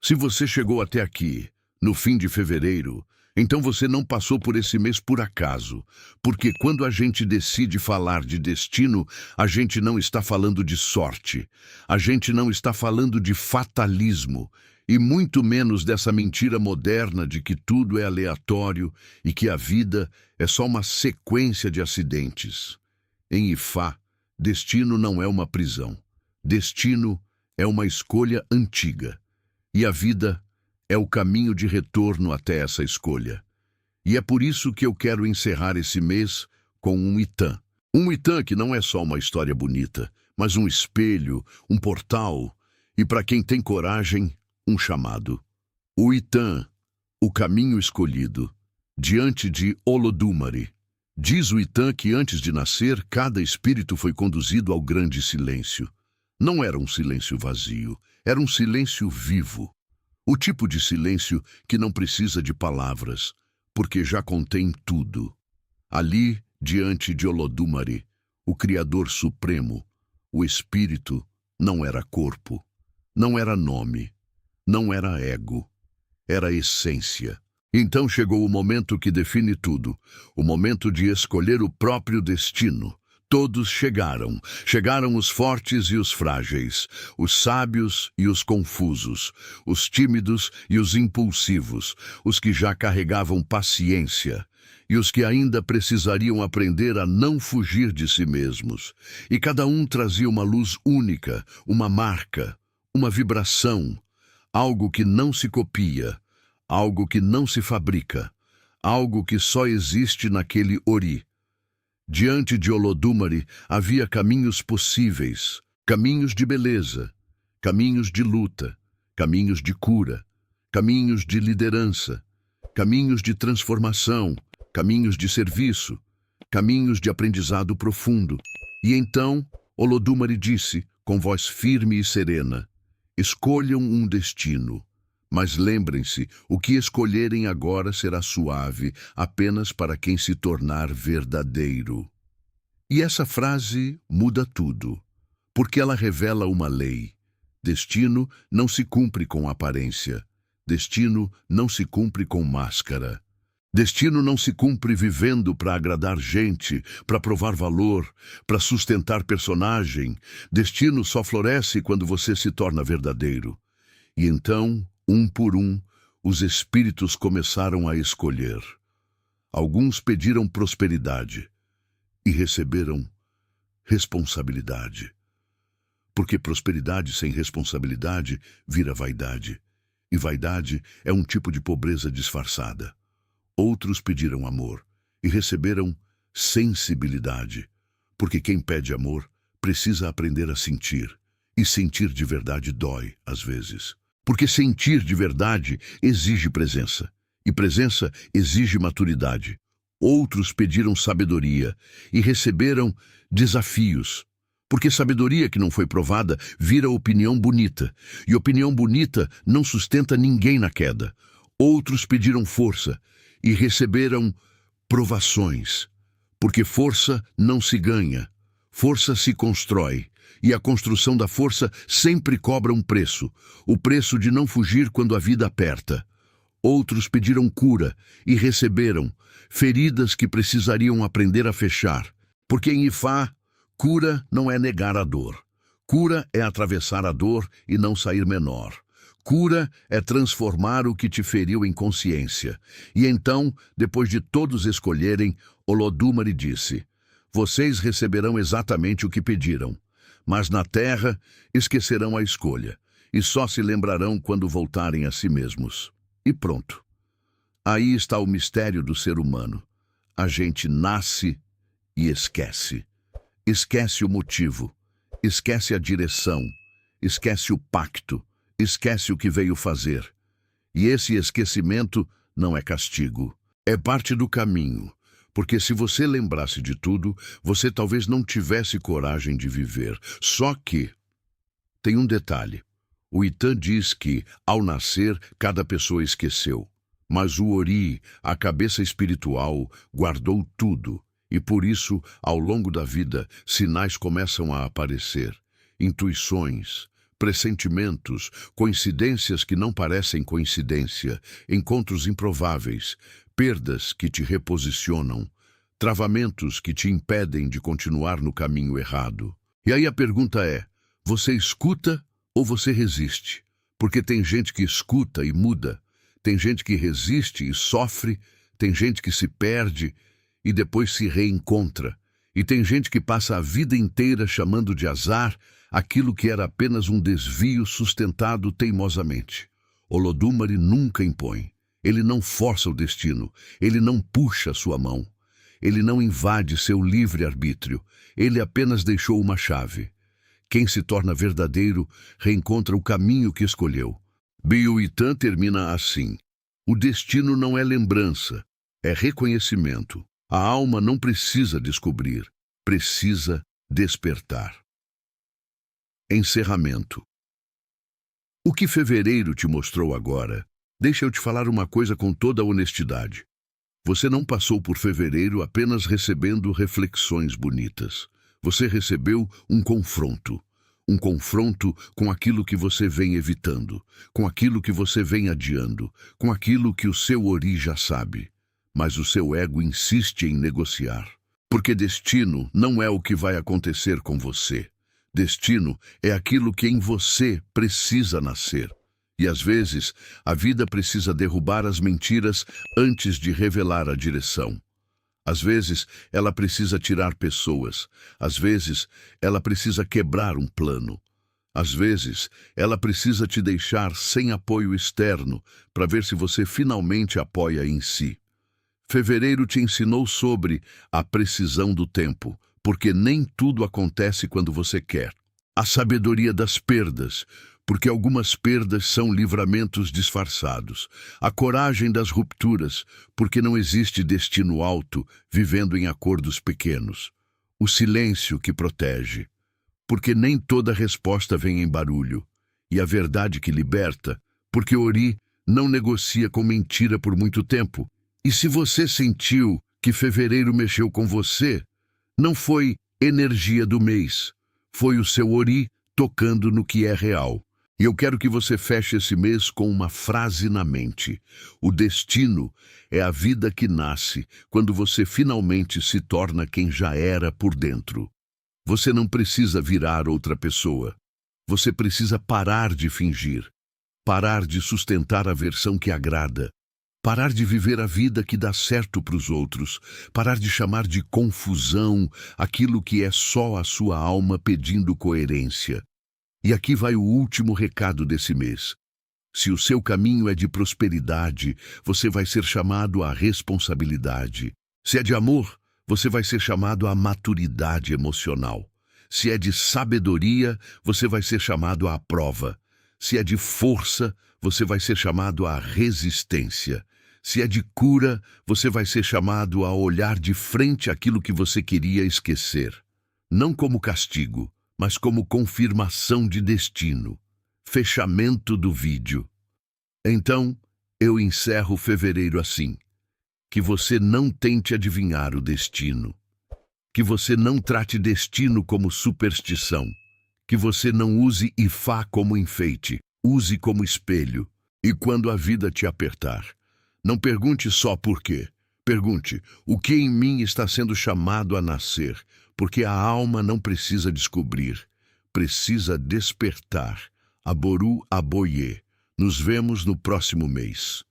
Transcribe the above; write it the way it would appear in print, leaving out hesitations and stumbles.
Se você chegou até aqui, no fim de fevereiro, então você não passou por esse mês por acaso, porque quando a gente decide falar de destino, a gente não está falando de sorte, a gente não está falando de fatalismo, e muito menos dessa mentira moderna de que tudo é aleatório e que a vida é só uma sequência de acidentes. Em Ifá, destino não é uma prisão. Destino é uma escolha antiga. E a vida é o caminho de retorno até essa escolha. E é por isso que eu quero encerrar esse mês com um Itã. Um Itã que não é só uma história bonita, mas um espelho, um portal e, para quem tem coragem, um chamado. O Itã, o caminho escolhido, diante de Olodumare. Diz o Itã que antes de nascer, cada espírito foi conduzido ao grande silêncio. Não era um silêncio vazio, era um silêncio vivo. O tipo de silêncio que não precisa de palavras, porque já contém tudo. Ali, diante de Olodumare, o Criador Supremo, o Espírito não era corpo, não era nome, não era ego, era essência. Então chegou o momento que define tudo, o momento de escolher o próprio destino. Todos chegaram. Chegaram os fortes e os frágeis, os sábios e os confusos, os tímidos e os impulsivos, os que já carregavam paciência e os que ainda precisariam aprender a não fugir de si mesmos. E cada um trazia uma luz única, uma marca, uma vibração, algo que não se copia, algo que não se fabrica, algo que só existe naquele Ori. Diante de Olodumare havia caminhos possíveis, caminhos de beleza, caminhos de luta, caminhos de cura, caminhos de liderança, caminhos de transformação, caminhos de serviço, caminhos de aprendizado profundo. E então Olodumare disse, com voz firme e serena, escolham um destino. Mas lembrem-se, o que escolherem agora será suave, apenas para quem se tornar verdadeiro. E essa frase muda tudo, porque ela revela uma lei. Destino não se cumpre com aparência. Destino não se cumpre com máscara. Destino não se cumpre vivendo para agradar gente, para provar valor, para sustentar personagem. Destino só floresce quando você se torna verdadeiro. E então, um por um, os espíritos começaram a escolher. Alguns pediram prosperidade e receberam responsabilidade. Porque prosperidade sem responsabilidade vira vaidade. E vaidade é um tipo de pobreza disfarçada. Outros pediram amor e receberam sensibilidade. Porque quem pede amor precisa aprender a sentir. E sentir de verdade dói, às vezes. Porque sentir de verdade exige presença, e presença exige maturidade. Outros pediram sabedoria e receberam desafios, porque sabedoria que não foi provada vira opinião bonita, e opinião bonita não sustenta ninguém na queda. Outros pediram força e receberam provações, porque força não se ganha, força se constrói. E a construção da força sempre cobra um preço, o preço de não fugir quando a vida aperta. Outros pediram cura e receberam feridas que precisariam aprender a fechar. Porque em Ifá, cura não é negar a dor. Cura é atravessar a dor e não sair menor. Cura é transformar o que te feriu em consciência. E então, depois de todos escolherem, Olodumare disse, vocês receberão exatamente o que pediram. Mas na terra esquecerão a escolha, e só se lembrarão quando voltarem a si mesmos. E pronto. Aí está o mistério do ser humano. A gente nasce e esquece. Esquece o motivo, esquece a direção, esquece o pacto, esquece o que veio fazer. E esse esquecimento não é castigo, é parte do caminho. Porque se você lembrasse de tudo, você talvez não tivesse coragem de viver. Só que tem um detalhe. O Itã diz que, ao nascer, cada pessoa esqueceu. Mas o Ori, a cabeça espiritual, guardou tudo. E por isso, ao longo da vida, sinais começam a aparecer. Intuições, pressentimentos, coincidências que não parecem coincidência, encontros improváveis, perdas que te reposicionam, travamentos que te impedem de continuar no caminho errado. E aí a pergunta é: você escuta ou você resiste? Porque tem gente que escuta e muda, tem gente que resiste e sofre, tem gente que se perde e depois se reencontra, e tem gente que passa a vida inteira chamando de azar aquilo que era apenas um desvio sustentado teimosamente. Olodumare nunca impõe, ele não força o destino, ele não puxa sua mão, ele não invade seu livre-arbítrio, ele apenas deixou uma chave. Quem se torna verdadeiro reencontra o caminho que escolheu. Biuitan termina assim: o destino não é lembrança, é reconhecimento. A alma não precisa descobrir, precisa despertar. Encerramento. O que fevereiro te mostrou agora? Deixa eu te falar uma coisa com toda a honestidade. Você não passou por fevereiro apenas recebendo reflexões bonitas. Você recebeu um confronto. Um confronto com aquilo que você vem evitando, com aquilo que você vem adiando, com aquilo que o seu Ori já sabe. Mas o seu ego insiste em negociar. Porque destino não é o que vai acontecer com você. Destino é aquilo que em você precisa nascer. E às vezes, a vida precisa derrubar as mentiras antes de revelar a direção. Às vezes, ela precisa tirar pessoas. Às vezes, ela precisa quebrar um plano. Às vezes, ela precisa te deixar sem apoio externo para ver se você finalmente apoia em si. Fevereiro te ensinou sobre a precisão do tempo, porque nem tudo acontece quando você quer. A sabedoria das perdas, porque algumas perdas são livramentos disfarçados. A coragem das rupturas, porque não existe destino alto vivendo em acordos pequenos. O silêncio que protege, porque nem toda resposta vem em barulho. E a verdade que liberta, porque Ori não negocia com mentira por muito tempo. E se você sentiu que fevereiro mexeu com você, não foi energia do mês, foi o seu Ori tocando no que é real. E eu quero que você feche esse mês com uma frase na mente. O destino é a vida que nasce quando você finalmente se torna quem já era por dentro. Você não precisa virar outra pessoa. Você precisa parar de fingir, parar de sustentar a versão que agrada, parar de viver a vida que dá certo para os outros, parar de chamar de confusão aquilo que é só a sua alma pedindo coerência. E aqui vai o último recado desse mês. Se o seu caminho é de prosperidade, você vai ser chamado à responsabilidade. Se é de amor, você vai ser chamado à maturidade emocional. Se é de sabedoria, você vai ser chamado à prova. Se é de força, você vai ser chamado à resistência. Se é de cura, você vai ser chamado a olhar de frente aquilo que você queria esquecer. Não como castigo, mas como confirmação de destino. Fechamento do vídeo. Então, eu encerro fevereiro assim. Que você não tente adivinhar o destino. Que você não trate destino como superstição. Que você não use Ifá como enfeite. Use como espelho. E quando a vida te apertar, não pergunte só por quê. Pergunte, o que em mim está sendo chamado a nascer? Porque a alma não precisa descobrir, precisa despertar. Aboru Aboye. Nos vemos no próximo mês.